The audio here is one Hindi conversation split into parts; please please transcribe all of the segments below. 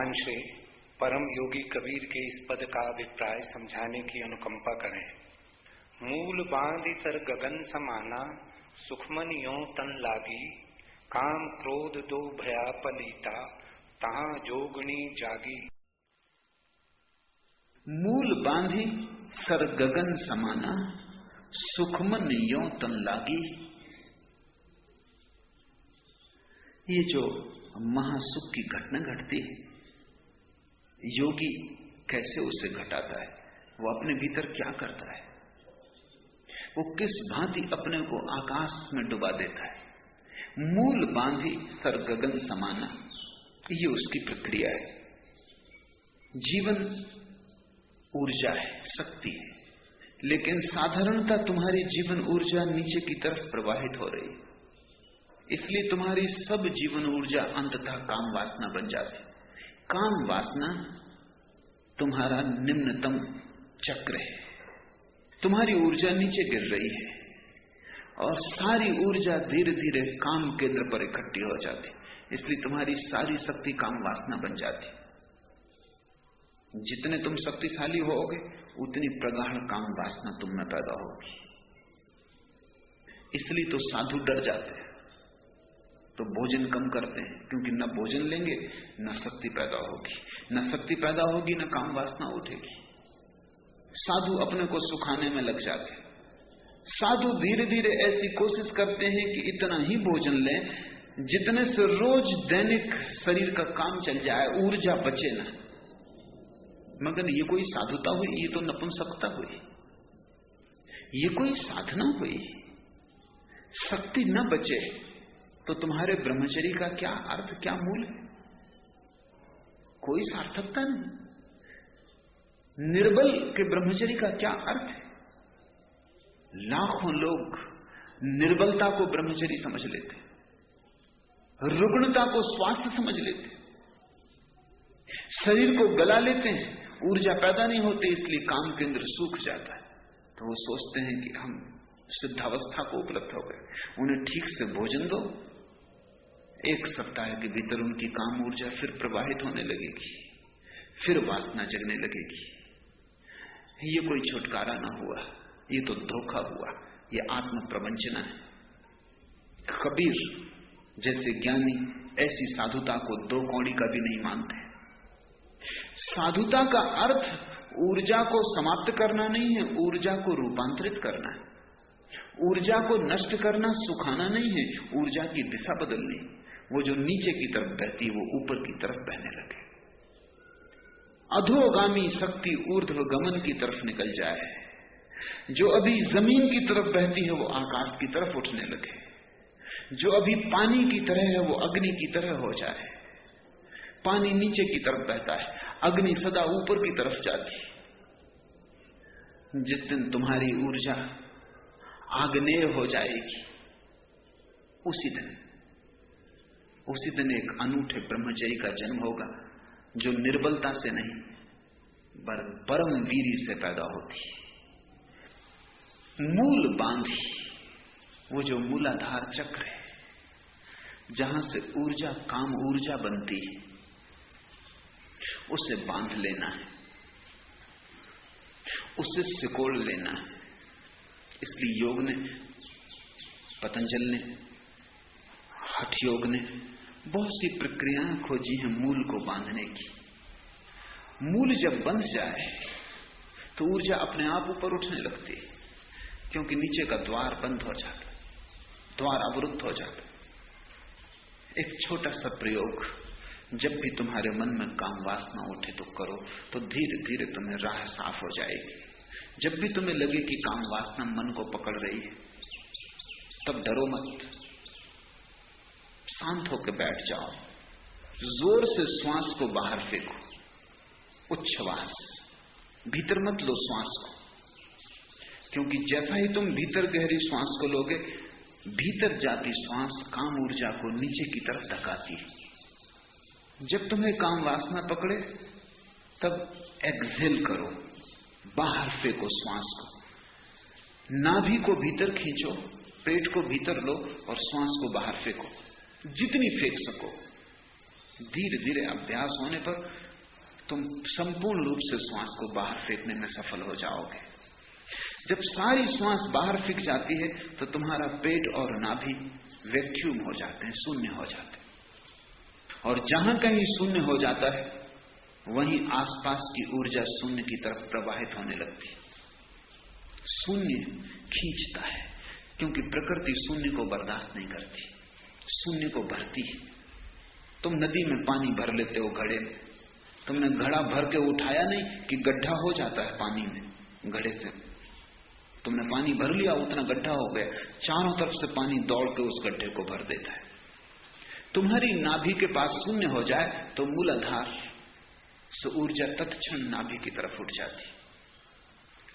हिमांशु परम योगी कबीर के इस पद का अभिप्राय समझाने की अनुकंपा करें। मूल बांधि सर गगन समाना, सुखमन यों तन लागी, काम क्रोध दो भया पलीता, तहां जोगणी जागी। मूल बांधि सर गगन समाना, सुखमन यों तन लागी। ये जो महासुख की घटना घटती है, योगी कैसे उसे घटाता है, वो अपने भीतर क्या करता है, वो किस भांति अपने को आकाश में डुबा देता है। मूल बांधी सर गगन समाना, ये उसकी प्रक्रिया है। जीवन ऊर्जा है, शक्ति है, लेकिन साधारणतः तुम्हारी जीवन ऊर्जा नीचे की तरफ प्रवाहित हो रही है। इसलिए तुम्हारी सब जीवन ऊर्जा अंततः काम वासना बन जाती। काम वासना तुम्हारा निम्नतम चक्र है। तुम्हारी ऊर्जा नीचे गिर रही है और सारी ऊर्जा धीरे धीरे काम केंद्र पर इकट्ठी हो जाती। इसलिए तुम्हारी सारी शक्ति काम वासना बन जाती। जितने तुम शक्तिशाली होगे उतनी प्रगाढ़ काम वासना तुम में पैदा होगी। इसलिए तो साधु डर जाते हैं, तो भोजन कम करते हैं, क्योंकि न भोजन लेंगे न शक्ति पैदा होगी, न शक्ति पैदा होगी न काम वासना उठेगी। साधु अपने को सुखाने में लग जाते हैं। साधु धीरे धीरे ऐसी कोशिश करते हैं कि इतना ही भोजन लें जितने से रोज दैनिक शरीर का काम चल जाए, ऊर्जा बचे ना। मगर ये कोई साधुता हुई? ये तो नपुंसकता हुई। ये कोई साधना हुई? शक्ति न बचे तो तुम्हारे ब्रह्मचर्य का क्या अर्थ, क्या मूल है? कोई सार्थकता नहीं। निर्बल के ब्रह्मचर्य का क्या अर्थ है? लाखों लोग निर्बलता को ब्रह्मचर्य समझ लेते, रुग्णता को स्वास्थ्य समझ लेते, शरीर को गला लेते हैं, ऊर्जा पैदा नहीं होती, इसलिए काम केंद्र सूख जाता है। तो वो सोचते हैं कि हम सिद्धावस्था को उपलब्ध हो गए। उन्हें ठीक से भोजन दो, एक सप्ताह के भीतर उनकी काम ऊर्जा फिर प्रवाहित होने लगेगी, फिर वासना जगने लगेगी। ये कोई छुटकारा ना हुआ, ये तो धोखा हुआ, ये आत्म प्रवंचना है। कबीर जैसे ज्ञानी ऐसी साधुता को दो कौड़ी का भी नहीं मानते। साधुता का अर्थ ऊर्जा को समाप्त करना नहीं है, ऊर्जा को रूपांतरित करना है। ऊर्जा को नष्ट करना, सुखाना नहीं है, ऊर्जा की दिशा बदलनी। वो जो नीचे की तरफ बहती है वो ऊपर की तरफ बहने लगे। अधोगामी शक्ति ऊर्ध्व गमन की तरफ निकल जाए। जो अभी जमीन की तरफ बहती है वो आकाश की तरफ उठने लगे। जो अभी पानी की तरह है वो अग्नि की तरह हो जाए। पानी नीचे की तरफ बहता है, अग्नि सदा ऊपर की तरफ जाती। जिस दिन तुम्हारी ऊर्जा आग्नेय हो जाएगी, उसी दिन एक अनूठे ब्रह्मचर्य का जन्म होगा, जो निर्बलता से नहीं परम वीरी से पैदा होती। मूल बांधी, वो जो मूलाधार चक्र है, जहां से ऊर्जा काम ऊर्जा बनती है, उसे बांध लेना है, उसे सिकोड़ लेना है। इसलिए योग ने, पतंजल ने, हठ योग ने बहुत सी प्रक्रियाएं खोजी हैं मूल को बांधने की। मूल जब बंध जाए तो ऊर्जा अपने आप ऊपर उठने लगती है, क्योंकि नीचे का द्वार बंद हो जाता, द्वार अवरुद्ध हो जाता। एक छोटा सा प्रयोग, जब भी तुम्हारे मन में काम वासना उठे तो करो, तो धीरे धीरे तुम्हें राह साफ हो जाएगी। जब भी तुम्हें लगे कि काम वासना मन को पकड़ रही है, तब डरो मत, शांत होकर बैठ जाओ, जोर से श्वास को बाहर फेंको, उच्छ्वास, भीतर मत लो श्वास को, क्योंकि जैसा ही तुम भीतर गहरी श्वास को लोगे, भीतर जाती श्वास काम ऊर्जा को नीचे की तरफ धकाती है। जब तुम्हें काम वासना पकड़े तब एक्सहेल करो, बाहर फेंको श्वास को, नाभि को भीतर खींचो, पेट को भीतर लो और श्वास को बाहर फेंको, जितनी फेंक सको। धीरे धीरे अभ्यास होने पर तुम संपूर्ण रूप से श्वास को बाहर फेंकने में सफल हो जाओगे। जब सारी श्वास बाहर फेंक जाती है तो तुम्हारा पेट और नाभि वैक्यूम हो जाते हैं, शून्य हो जाते हैं। और जहां कहीं शून्य हो जाता है वहीं आसपास की ऊर्जा शून्य की तरफ प्रवाहित होने लगती है। शून्य खींचता है, क्योंकि प्रकृति शून्य को बर्दाश्त नहीं करती, शून्य को भरती है। तुम नदी में पानी भर लेते हो घड़े में, तुमने घड़ा भर के उठाया नहीं कि गड्ढा हो जाता है पानी में। घड़े से तुमने पानी भर लिया, उतना गड्ढा हो गया, चारों तरफ से पानी दौड़ के उस गड्ढे को भर देता है। तुम्हारी नाभि के पास शून्य हो जाए तो मूलाधार से ऊर्जा तत्क्षण नाभि की तरफ उठ जाती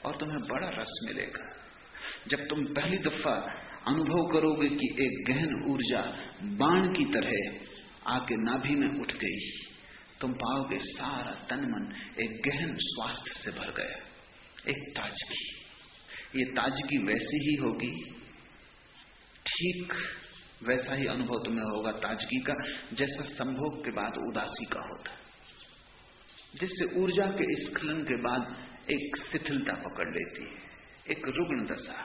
और तुम्हें बड़ा रस मिलेगा। जब तुम पहली दफा अनुभव करोगे कि एक गहन ऊर्जा बाण की तरह आके नाभि में उठ गई, तुम पाओगे सारा तन मन एक गहन स्वास्थ्य से भर गया, एक ताजगी। ये ताजगी वैसी ही होगी, ठीक वैसा ही अनुभव तुम्हें होगा ताजगी का जैसा संभोग के बाद उदासी का होता, जिससे ऊर्जा के स्खलन के बाद एक शिथिलता पकड़ लेती है, एक रुग्ण दशा,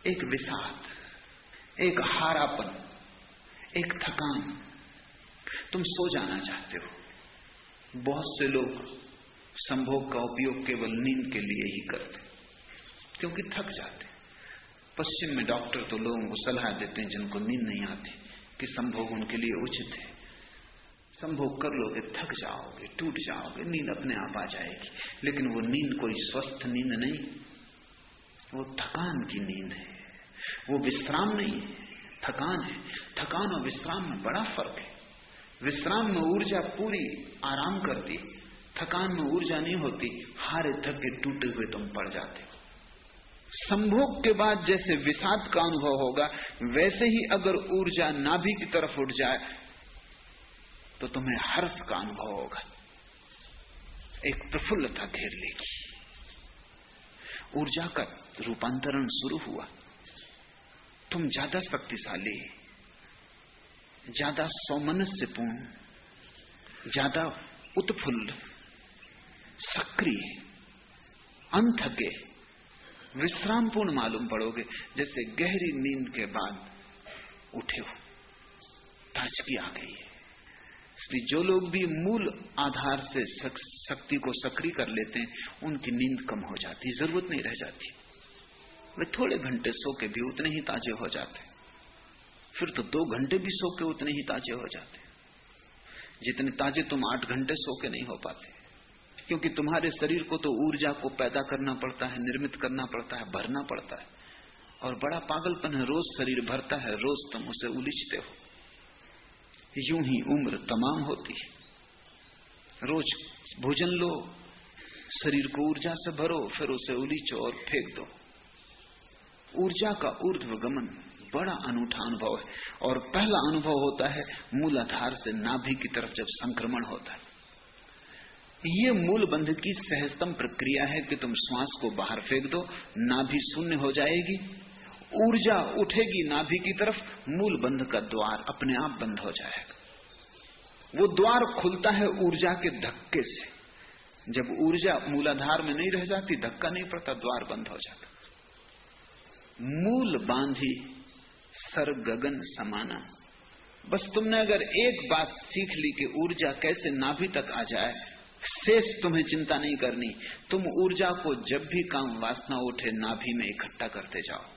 एक विषाद, एक हारापन, एक थकान। तुम सो जाना चाहते हो। बहुत से लोग संभोग का उपयोग केवल नींद के लिए ही करते, क्योंकि थक जाते। पश्चिम में डॉक्टर तो लोगों को सलाह देते हैं जिनको नींद नहीं आती कि संभोग उनके लिए उचित है। संभोग कर लोगे, थक जाओगे, टूट जाओगे, नींद अपने आप आ जाएगी। लेकिन वो नींद कोई स्वस्थ नींद नहीं, वो थकान की नींद है, वो विश्राम नहीं है, थकान है। थकान और विश्राम में बड़ा फर्क है। विश्राम में ऊर्जा पूरी आराम करती, थकान में ऊर्जा नहीं होती, हारे थके टूटे हुए तुम पड़ जाते हो। संभोग के बाद जैसे विषाद का अनुभव होगा, वैसे ही अगर ऊर्जा नाभि की तरफ उठ जाए तो तुम्हें हर्ष का अनुभव होगा, एक प्रफुल्लता घेर लेगी। ऊर्जा का रूपांतरण शुरू हुआ। तुम ज्यादा शक्तिशाली, ज्यादा सौमनस्यपूर्ण, ज्यादा उत्फुल्ल, सक्रिय, अनथके, विश्रामपूर्ण मालूम पड़ोगे, जैसे गहरी नींद के बाद उठे हो, ताजगी आ गई है। इसलिए जो लोग भी मूल आधार से शक्ति को सक्रिय कर लेते हैं उनकी नींद कम हो जाती, जरूरत नहीं रह जाती। वे थोड़े घंटे सो के भी उतने ही ताजे हो जाते, फिर तो 2 घंटे भी सो के उतने ही ताजे हो जाते, जितने ताजे तुम 8 घंटे सो के नहीं हो पाते। क्योंकि तुम्हारे शरीर को तो ऊर्जा को पैदा करना पड़ता है, निर्मित करना पड़ता है, भरना पड़ता है। और बड़ा पागलपन है, रोज शरीर भरता है, रोज तुम उसे उलिझते हो। यूं ही उम्र तमाम होती है। रोज भोजन लो, शरीर को ऊर्जा से भरो, फिर उसे उलीचो और फेंक दो। ऊर्जा का ऊर्ध्वगमन बड़ा अनूठा अनुभव है। और पहला अनुभव होता है मूलाधार से नाभि की तरफ जब संक्रमण होता है। ये मूल बंध की सहजतम प्रक्रिया है कि तुम श्वास को बाहर फेंक दो, नाभि शून्य हो जाएगी, ऊर्जा उठेगी नाभि की तरफ, मूल बंध का द्वार अपने आप बंद हो जाएगा। वो द्वार खुलता है ऊर्जा के धक्के से। जब ऊर्जा मूलाधार में नहीं रह जाती, धक्का नहीं पड़ता, द्वार बंद हो जाता। मूल बांधी सर गगन समाना। बस तुमने अगर एक बात सीख ली कि ऊर्जा कैसे नाभि तक आ जाए, शेष तुम्हें चिंता नहीं करनी। तुम ऊर्जा को जब भी काम वासना उठे नाभि में इकट्ठा करते जाओ।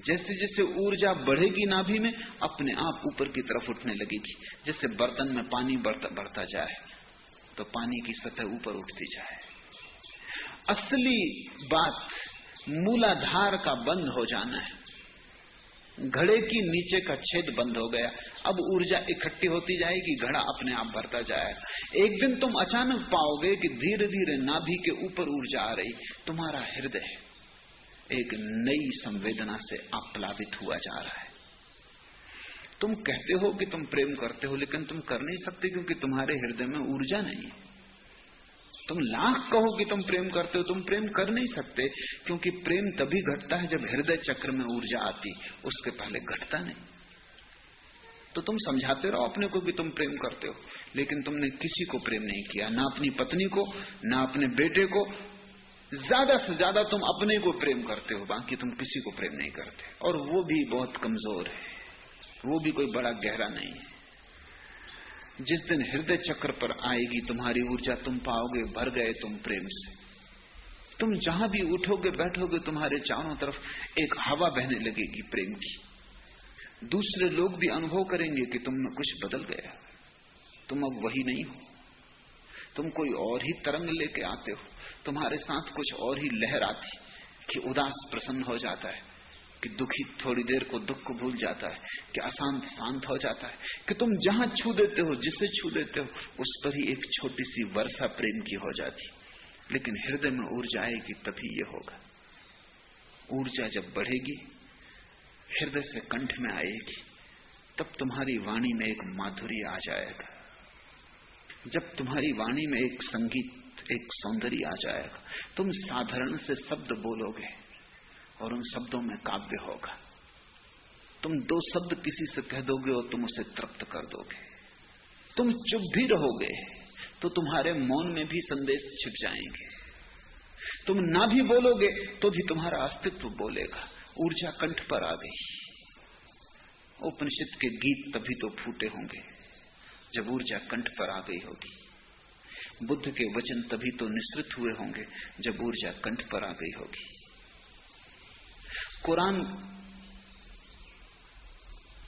जैसे जैसे ऊर्जा बढ़ेगी नाभि में, अपने आप ऊपर की तरफ उठने लगेगी। जैसे बर्तन में पानी बढ़ता जाए तो पानी की सतह ऊपर उठती जाए। असली बात मूलाधार का बंद हो जाना है। घड़े की नीचे का छेद बंद हो गया, अब ऊर्जा इकट्ठी होती जाएगी, घड़ा अपने आप भरता जाएगा। एक दिन तुम अचानक पाओगे कि धीरे धीरे नाभि के ऊपर ऊर्जा आ रही, तुम्हारा हृदय एक नई संवेदना से आप्लावित हुआ जा रहा है। तुम कहते हो कि तुम प्रेम करते हो, लेकिन तुम कर नहीं सकते क्योंकि तुम्हारे हृदय में ऊर्जा नहीं है। तुम लाख कहो कि तुम प्रेम करते हो, तुम प्रेम कर नहीं सकते क्योंकि प्रेम तभी घटता है जब हृदय चक्र में ऊर्जा आती, उसके पहले घटता नहीं। तो तुम समझाते रहो अपने को कि तुम प्रेम करते हो, लेकिन तुमने किसी को प्रेम नहीं किया, ना अपनी पत्नी को, ना अपने बेटे को। ज्यादा से ज्यादा तुम अपने को प्रेम करते हो, बाकी तुम किसी को प्रेम नहीं करते, और वो भी बहुत कमजोर है, वो भी कोई बड़ा गहरा नहीं है। जिस दिन हृदय चक्र पर आएगी तुम्हारी ऊर्जा, तुम पाओगे भर गए तुम प्रेम से। तुम जहां भी उठोगे बैठोगे, तुम्हारे चारों तरफ एक हवा बहने लगेगी प्रेम की। दूसरे लोग भी अनुभव करेंगे कि तुम में कुछ बदल गया, तुम अब वही नहीं हो, तुम कोई और ही तरंग लेके आते हो, तुम्हारे साथ कुछ और ही लहर आती कि उदास प्रसन्न हो जाता है, कि दुखी थोड़ी देर को दुख को भूल जाता है, कि अशांत शांत हो जाता है, कि तुम जहां छू देते हो, जिसे छू देते हो, उस पर ही एक छोटी सी वर्षा प्रेम की हो जाती। लेकिन हृदय में ऊर्जा आएगी तभी ये होगा। ऊर्जा जब बढ़ेगी, हृदय से कंठ में आएगी, तब तुम्हारी वाणी में एक माधुर्य आ जाएगा। जब तुम्हारी वाणी में एक संगीत, एक सौंदर्य आ जाएगा, तुम साधारण से शब्द बोलोगे और उन शब्दों में काव्य होगा। तुम दो शब्द किसी से कह दोगे और तुम उसे तृप्त कर दोगे। तुम चुप भी रहोगे तो तुम्हारे मौन में भी संदेश छिप जाएंगे। तुम ना भी बोलोगे तो भी तुम्हारा अस्तित्व बोलेगा। ऊर्जा कंठ पर आ गई। उपनिषद के गीत तभी तो फूटे होंगे जब ऊर्जा कंठ पर आ गई होगी। बुद्ध के वचन तभी तो निसृत हुए होंगे जब ऊर्जा कंठ पर आ गई होगी। कुरान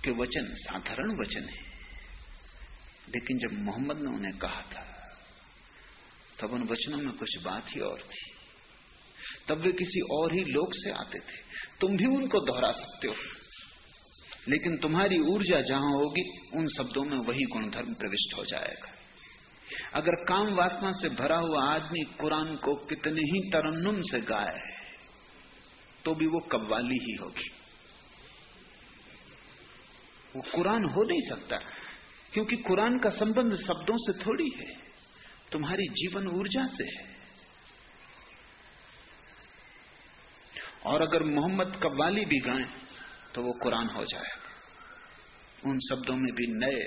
के वचन साधारण वचन है, लेकिन जब मोहम्मद ने उन्हें कहा था तब उन वचनों में कुछ बात ही और थी। तब वे किसी और ही लोक से आते थे। तुम भी उनको दोहरा सकते हो, लेकिन तुम्हारी ऊर्जा जहां होगी उन शब्दों में वही गुणधर्म प्रविष्ट हो जाएगा। अगर काम वासना से भरा हुआ आदमी कुरान को कितने ही तरन्नुम से गाए तो भी वो कव्वाली ही होगी। वो कुरान हो नहीं सकता, क्योंकि कुरान का संबंध शब्दों से थोड़ी है, तुम्हारी जीवन ऊर्जा से है। और अगर मोहम्मद कव्वाली भी गाएं तो वो कुरान हो जाएगा। उन शब्दों में भी नए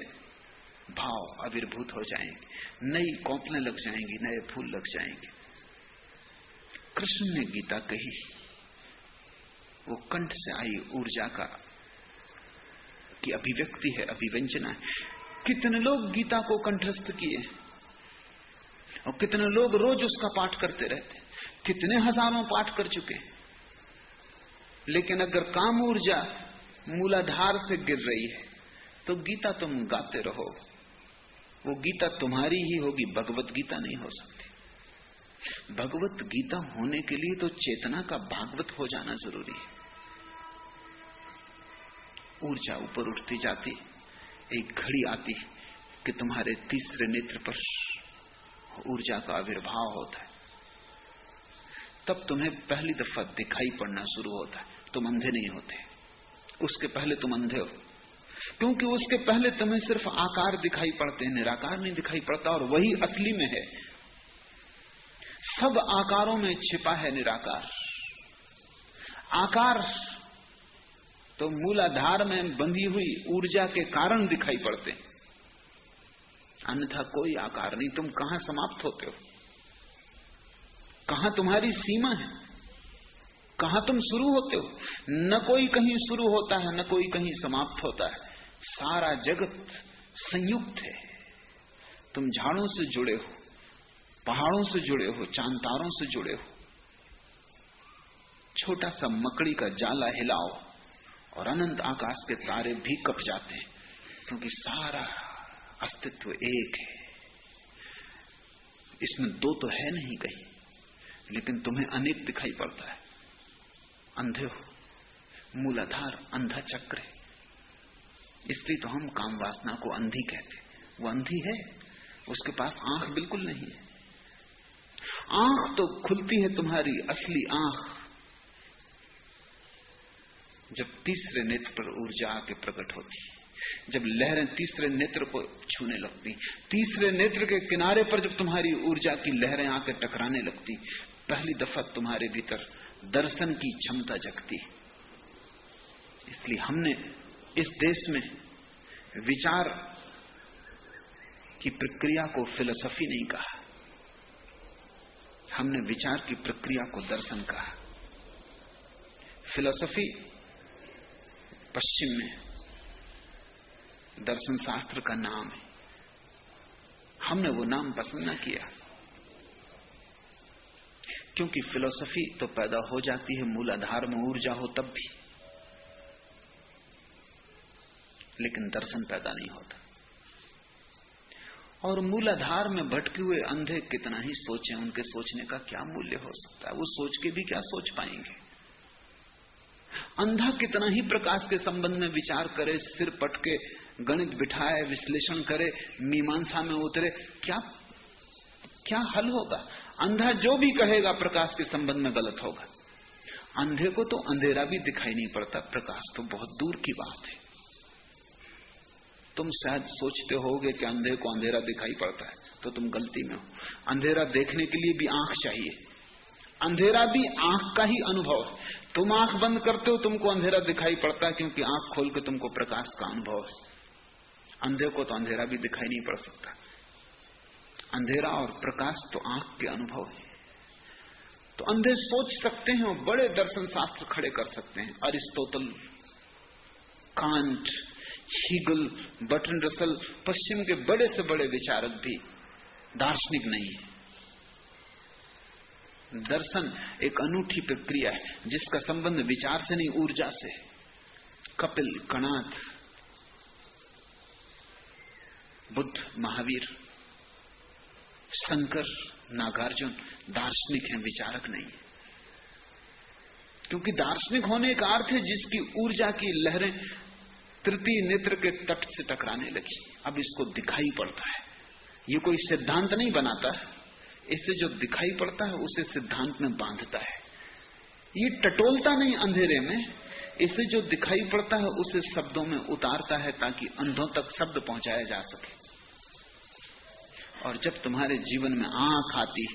भाव आविर्भूत हो जाएंगे, नई कौपलें लग जाएंगी, नए फूल लग जाएंगे। कृष्ण ने गीता कही, वो कंठ से आई ऊर्जा का की अभिव्यक्ति है, अभिव्यंजना है। कितने लोग गीता को कंठस्थ किए और कितने लोग रोज उसका पाठ करते रहते, कितने हजारों पाठ कर चुके। लेकिन अगर काम ऊर्जा मूलाधार से गिर रही है तो गीता तुम गाते रहो, वो गीता तुम्हारी ही होगी, भगवत गीता नहीं हो सकती। भगवत गीता होने के लिए तो चेतना का भागवत हो जाना जरूरी है। ऊर्जा ऊपर उठती जाती, एक घड़ी आती कि तुम्हारे तीसरे नेत्र पर ऊर्जा का आविर्भाव होता है। तब तुम्हें पहली दफा दिखाई पड़ना शुरू होता है। तुम अंधे नहीं होते, उसके पहले तुम अंधे हो, क्योंकि उसके पहले तुम्हें सिर्फ आकार दिखाई पड़ते हैं, निराकार नहीं दिखाई पड़ता, और वही असली में है। सब आकारों में छिपा है निराकार। आकार तो मूलाधार में बंधी हुई ऊर्जा के कारण दिखाई पड़ते हैं, अन्यथा कोई आकार नहीं। तुम कहां समाप्त होते हो, कहां तुम्हारी सीमा है, कहां तुम शुरू होते हो? न कोई कहीं शुरू होता है, न कोई कहीं समाप्त होता है। सारा जगत संयुक्त है। तुम झाड़ों से जुड़े हो, पहाड़ों से जुड़े हो, चांद तारों से जुड़े हो। छोटा सा मकड़ी का जाला हिलाओ और अनंत आकाश के तारे भी कप जाते हैं, क्योंकि सारा अस्तित्व एक है। इसमें दो तो है नहीं कहीं, लेकिन तुम्हें अनेक दिखाई पड़ता है। अंधे हो, मूलाधार अंधा चक्र है। इसलिए तो हम काम वासना को अंधी कहते। वो अंधी है, उसके पास आंख बिल्कुल नहीं है। आंख तो खुलती है तुम्हारी असली आंख जब तीसरे नेत्र पर ऊर्जा आके प्रकट होती, जब लहरें तीसरे नेत्र को छूने लगती, तीसरे नेत्र के किनारे पर जब तुम्हारी ऊर्जा की लहरें आके टकराने लगती, पहली दफा तुम्हारे भीतर दर्शन की क्षमता जगती। इसलिए हमने इस देश में विचार की प्रक्रिया को फिलॉसफी नहीं कहा, हमने विचार की प्रक्रिया को दर्शन कहा। फिलॉसफी पश्चिम में दर्शन शास्त्र का नाम है, हमने वो नाम पसंद न किया, क्योंकि फिलॉसफी तो पैदा हो जाती है मूलाधार में ऊर्जा हो तब भी, लेकिन दर्शन पैदा नहीं होता। और मूलाधार में भटके हुए अंधे कितना ही सोचें, उनके सोचने का क्या मूल्य हो सकता है? वो सोच के भी क्या सोच पाएंगे? अंधा कितना ही प्रकाश के संबंध में विचार करे, सिर पटके गणित बिठाए, विश्लेषण करे, मीमांसा में उतरे, क्या हल होगा? अंधा जो भी कहेगा प्रकाश के संबंध में गलत होगा। अंधे को तो अंधेरा भी दिखाई नहीं पड़ता, प्रकाश तो बहुत दूर की बात है। तुम शायद सोचते होगे कि अंधे को अंधेरा दिखाई पड़ता है, तो तुम गलती में हो। अंधेरा देखने के लिए भी आंख चाहिए, अंधेरा भी आंख का ही अनुभव है। तुम आंख बंद करते हो, तुमको अंधेरा दिखाई पड़ता है, क्योंकि आंख खोल के तुमको प्रकाश का अनुभव है। अंधे को तो अंधेरा भी दिखाई नहीं पड़ सकता। अंधेरा और प्रकाश तो आंख के अनुभव है। तो अंधे सोच सकते हैं और बड़े दर्शन शास्त्र खड़े कर सकते हैं। Aristotle, Kant, Hegel, Bertrand Russell, पश्चिम के बड़े से बड़े विचारक भी दार्शनिक नहीं है। दर्शन एक अनूठी प्रक्रिया है जिसका संबंध विचार से नहीं, ऊर्जा से है। कपिल, कणाद, बुद्ध, महावीर, शंकर, नागार्जुन दार्शनिक हैं, विचारक नहीं है। क्योंकि दार्शनिक होने का अर्थ है जिसकी ऊर्जा की लहरें तृतीय नेत्र के तट से टकराने लगी, अब इसको दिखाई पड़ता है। ये कोई सिद्धांत नहीं बनाता है, इससे जो दिखाई पड़ता है उसे सिद्धांत में बांधता है। ये टटोलता नहीं अंधेरे में, इससे जो दिखाई पड़ता है उसे शब्दों में उतारता है ताकि अंधों तक शब्द पहुंचाया जा सके। और जब तुम्हारे जीवन में आंख आती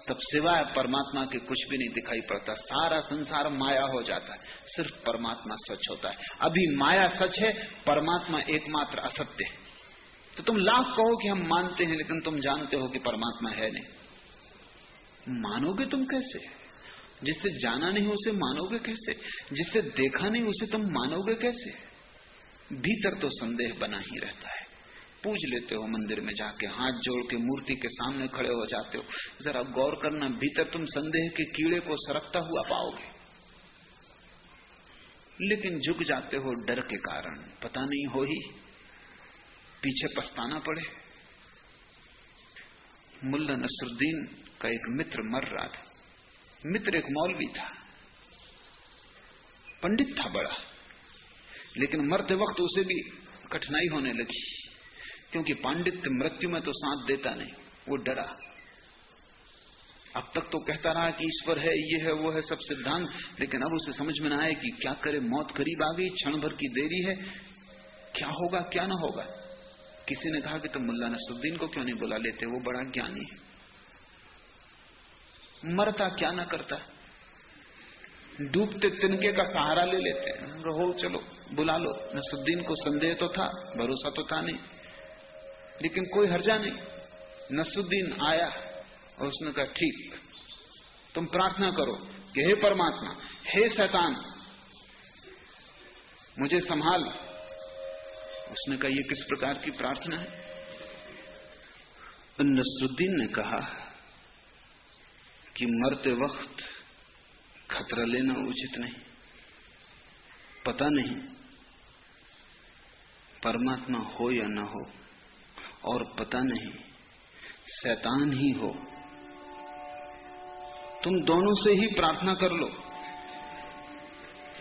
तब सिवाय परमात्मा के कुछ भी नहीं दिखाई पड़ता, सारा संसार माया हो जाता है, सिर्फ परमात्मा सच होता है। अभी माया सच है, परमात्मा एकमात्र असत्य है। तो तुम लाख कहो कि हम मानते हैं, लेकिन तुम जानते हो कि परमात्मा है नहीं। मानोगे तुम कैसे? जिससे जाना नहीं उसे मानोगे कैसे? जिससे देखा नहीं उसे तुम मानोगे कैसे? भीतर तो संदेह बना ही रहता है। पूज लेते हो मंदिर में जाके, हाथ जोड़ के मूर्ति के सामने खड़े हो जाते हो, जरा गौर करना, भीतर तुम संदेह के कीड़े को सरकता हुआ पाओगे। लेकिन झुक जाते हो डर के कारण, पता नहीं हो ही पीछे पछताना पड़े। मुल्ला नसरुद्दीन का एक मित्र मर रहा था। मित्र एक मौलवी था, पंडित था बड़ा, लेकिन मरते वक्त उसे भी कठिनाई होने लगी, क्योंकि पांडित्य मृत्यु में तो साथ देता नहीं। वो डरा। अब तक तो कहता रहा कि ईश्वर है, ये है, वो है, सब सिद्धांत, लेकिन अब उसे समझ में ना आए कि क्या करे, मौत करीब आ गई, क्षण भर की देरी है, क्या होगा क्या ना होगा। किसी ने कहा कि तुम मुल्ला नसरुद्दीन को क्यों नहीं बुला लेते, वो बड़ा ज्ञानी है, मरता क्या ना करता, डूबते तिनके का सहारा ले लेते हैं। हो चलो बुला लो। नसरुद्दीन को संदेह तो था, भरोसा तो था नहीं, लेकिन कोई हर्जा नहीं। नसरुद्दीन आया और उसने कहा ठीक, तुम प्रार्थना करो कि हे परमात्मा, हे शैतान, मुझे संभाल। उसने कहा ये किस प्रकार की प्रार्थना है? नसरुद्दीन ने कहा कि मरते वक्त खतरा लेना उचित नहीं, पता नहीं परमात्मा हो या ना हो, और पता नहीं शैतान ही हो। तुम दोनों से ही प्रार्थना कर लो,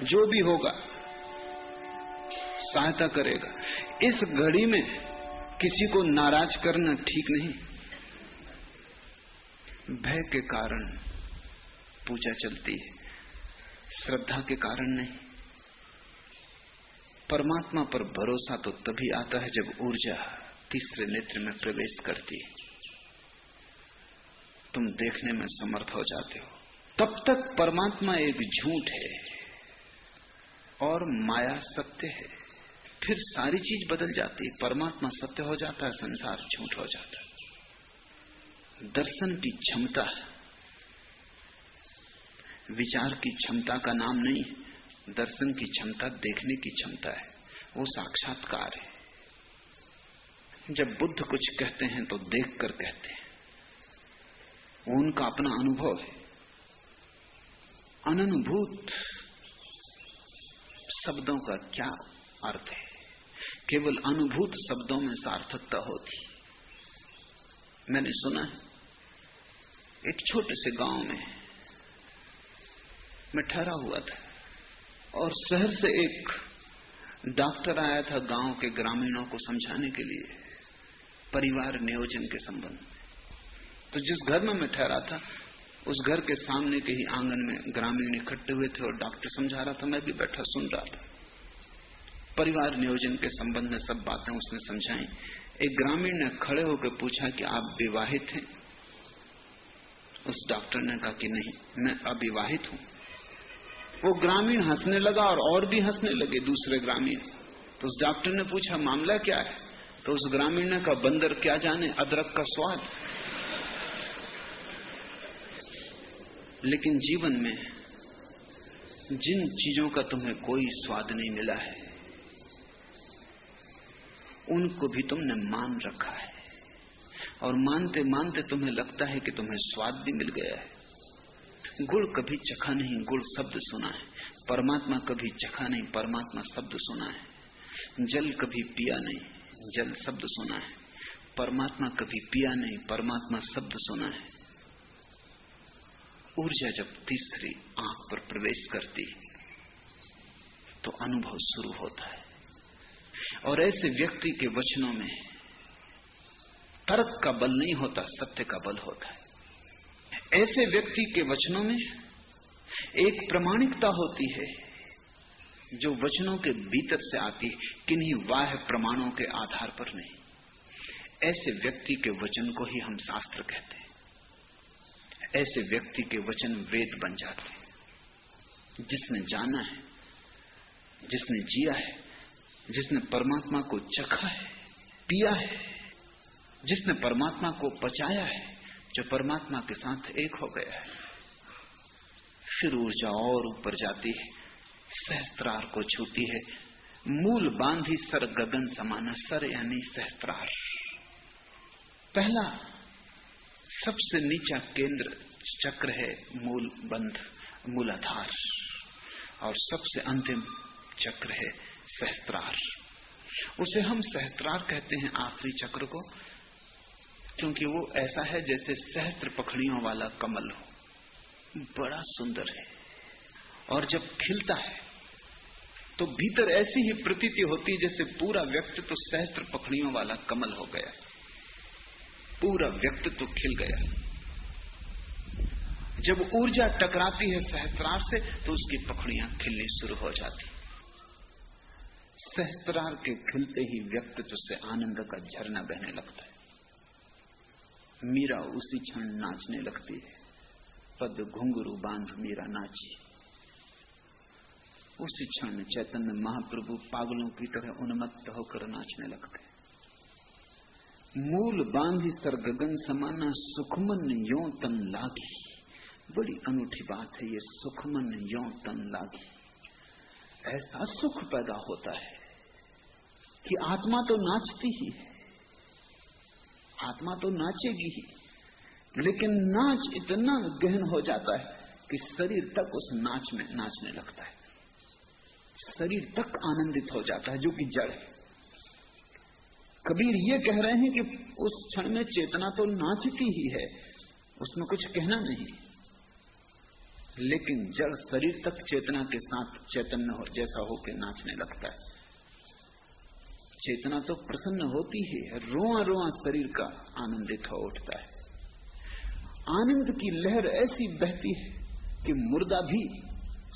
जो भी होगा सहायता करेगा। इस घड़ी में किसी को नाराज करना ठीक नहीं। भय के कारण पूजा चलती है, श्रद्धा के कारण नहीं। परमात्मा पर भरोसा तो तभी आता है जब ऊर्जा तीसरे नेत्र में प्रवेश करती है, तुम देखने में समर्थ हो जाते हो। तब तक परमात्मा एक झूठ है और माया सत्य है। फिर सारी चीज बदल जाती है। परमात्मा सत्य हो जाता है, संसार झूठ हो जाता है। दर्शन की क्षमता, विचार की क्षमता का नाम नहीं, दर्शन की क्षमता देखने की क्षमता है, वो साक्षात्कार है। जब बुद्ध कुछ कहते हैं तो देखकर कहते हैं, वो उनका अपना अनुभव है। अननुभूत शब्दों का क्या अर्थ है? केवल अनुभूत शब्दों में सार्थकता होती। मैंने सुना है, एक छोटे से गांव में मैं ठहरा हुआ था और शहर से एक डॉक्टर आया था गांव के ग्रामीणों को समझाने के लिए परिवार नियोजन के संबंध में। तो जिस घर में मैं ठहरा था उस घर के सामने के ही आंगन में ग्रामीण इकट्ठे हुए थे और डॉक्टर समझा रहा था, मैं भी बैठा सुन रहा था। परिवार नियोजन के संबंध में सब बातें उसने समझाई। एक ग्रामीण ने खड़े होकर पूछा कि आप विवाहित हैं? उस डॉक्टर ने कहा कि नहीं, मैं अविवाहित हूं। वो ग्रामीण हंसने लगा और भी हंसने लगे दूसरे ग्रामीण। तो उस डॉक्टर ने पूछा मामला क्या है? तो उस ग्रामीण ने कहा बंदर क्या जाने अदरक का स्वाद। लेकिन जीवन में जिन चीजों का तुम्हें कोई स्वाद नहीं मिला है उनको भी तुमने मान रखा है, और मानते मानते तुम्हें लगता है कि तुम्हें स्वाद भी मिल गया है। गुड़ कभी चखा नहीं, गुड़ शब्द सुना है। परमात्मा कभी चखा नहीं, परमात्मा शब्द सुना है। जल कभी पिया नहीं, जल शब्द सुना है। परमात्मा कभी पिया नहीं, परमात्मा शब्द सुना है। ऊर्जा जब तीसरी आंख पर प्रवेश करती तो अनुभव शुरू होता है। और ऐसे व्यक्ति के वचनों में तर्क का बल नहीं होता, सत्य का बल होता है। ऐसे व्यक्ति के वचनों में एक प्रामाणिकता होती है जो वचनों के भीतर से आती, किन्हीं बाह्य प्रमाणों के आधार पर नहीं। ऐसे व्यक्ति के वचन को ही हम शास्त्र कहते हैं। ऐसे व्यक्ति के वचन वेद बन जाते हैं। जिसने जाना है, जिसने जिया है, जिसने परमात्मा को चखा है, पिया है, जिसने परमात्मा को पचाया है, जो परमात्मा के साथ एक हो गया है, फिर ऊर्जा और ऊपर जाती है, सहस्त्रार को छूती है। मूल बांधी सर गगन समाना, सर यानी सहस्त्रार। पहला सबसे नीचा केंद्र चक्र है मूल बंध, मूलाधार, और सबसे अंतिम चक्र है सहस्त्रार। उसे हम सहस्त्रार कहते हैं आखिरी चक्र को, क्योंकि वो ऐसा है जैसे सहस्त्र पखड़ियों वाला कमल हो, बड़ा सुंदर है। और जब खिलता है तो भीतर ऐसी ही प्रतीति होती है जैसे पूरा व्यक्तित्व सहस्त्र पखड़ियों वाला कमल हो गया, पूरा व्यक्तित्व खिल गया। जब ऊर्जा टकराती है सहस्त्रार से तो उसकी पखड़ियां खिलनी शुरू हो जाती। सहस्त्रार के खिलते ही व्यक्तित्व से आनंद का झरना बहने लगता है। मीरा उसी क्षण नाचने लगती है। पद घुंघरू बांध मीरा नाची। उसी क्षण चैतन्य महाप्रभु पागलों की तरह उन्मत्त होकर नाचने लगते। मूल बांधी सर गगन समाना, सुखमन यों तन लागी। बड़ी अनूठी बात है ये, सुखमन यों तन लागी। ऐसा सुख पैदा होता है कि आत्मा तो नाचती ही है, आत्मा तो नाचेगी ही, लेकिन नाच इतना गहन हो जाता है कि शरीर तक उस नाच में नाचने लगता है। शरीर तक आनंदित हो जाता है, जो कि जड़ है। कबीर ये कह रहे हैं कि उस क्षण में चेतना तो नाचती ही है, उसमें कुछ कहना नहीं, लेकिन जड़ शरीर तक चेतना के साथ चैतन्य हो जैसा होकर नाचने लगता है। चेतना तो प्रसन्न होती है, रोआ रोआ शरीर का आनंदित हो उठता है। आनंद की लहर ऐसी बहती है कि मुर्दा भी,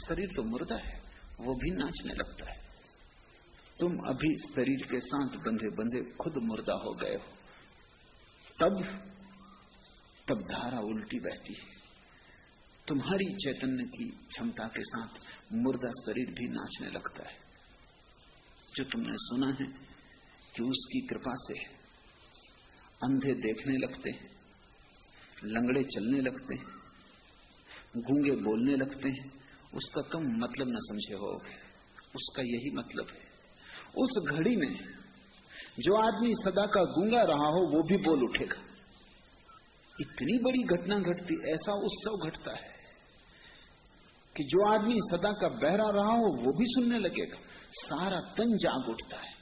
शरीर तो मुर्दा है, वो भी नाचने लगता है। तुम अभी शरीर के साथ बंधे बंधे खुद मुर्दा हो गए हो, तब धारा उल्टी बहती है। तुम्हारी चैतन्य की क्षमता के साथ मुर्दा शरीर भी नाचने लगता है। जो तुमने सुना है कि उसकी कृपा से अंधे देखने लगते हैं, लंगड़े चलने लगते हैं, गूंगे बोलने लगते हैं, उसका तुम मतलब न समझे होगे। उसका यही मतलब है। उस घड़ी में जो आदमी सदा का गूंगा रहा हो वो भी बोल उठेगा। इतनी बड़ी घटना घटती, ऐसा उत्सव घटता है कि जो आदमी सदा का बहरा रहा हो वो भी सुनने लगेगा। सारा तन जाग उठता है,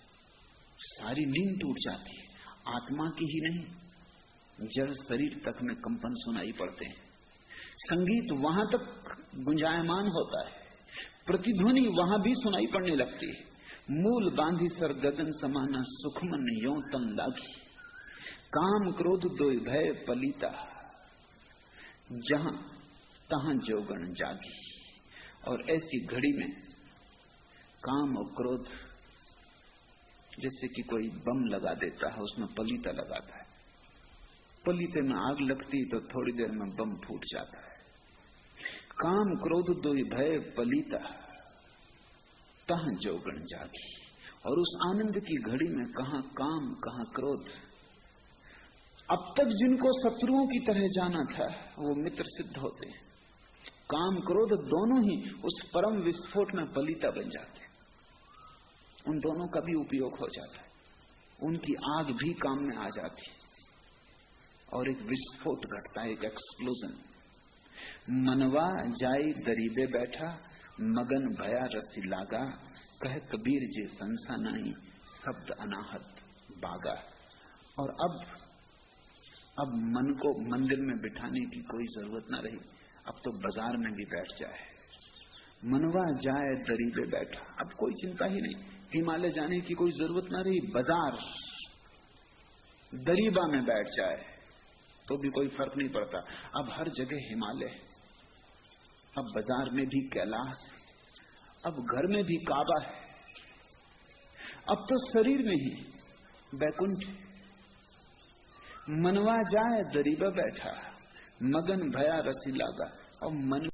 सारी नींद टूट जाती है। आत्मा की ही नहीं, जड़ शरीर तक में कंपन सुनाई पड़ते हैं। संगीत वहां तक गुंजायमान होता है, प्रतिध्वनि वहां भी सुनाई पड़ने लगती है। मूल बांधी सर गगन समाना, सुखमन यों तन लागी, काम क्रोध दोय भय पलीता, जहां तहां जोगण जागी। और ऐसी घड़ी में काम और क्रोध, जैसे कि कोई बम लगा देता है, उसमें पलीता लगाता है, पलीते में आग लगती तो थोड़ी देर में बम फूट जाता है। काम क्रोध दोय भय पलीता, तहां जोगण जागी। और उस आनंद की घड़ी में कहां काम कहां क्रोध। अब तक जिनको शत्रुओं की तरह जाना था वो मित्र सिद्ध होते हैं। काम क्रोध दोनों ही उस परम विस्फोट में पलीता बन जाते हैं। उन दोनों का भी उपयोग हो जाता है, उनकी आग भी काम में आ जाती है और एक विस्फोट घटता है, एक एक्सप्लोजन। मनवा जाई दरीबे बैठा, मगन भया रसी लागा, कह कबीर जे संसा नहीं, शब्द अनाहत बागा। और अब मन को मंदिर में बिठाने की कोई जरूरत ना रही, अब तो बाजार में भी बैठ जाए। मनवा जाए दरीबे बैठा, अब कोई चिंता ही नहीं, हिमालय जाने की कोई जरूरत ना रही, बाजार दरीबा में बैठ जाए तो भी कोई फर्क नहीं पड़ता। अब हर जगह हिमालय, अब बाजार में भी कैलाश, अब घर में भी काबा है, अब तो शरीर में ही बैकुंठ। मनवा जाए दरीबा बैठा, मगन भया रसी लागा। और मन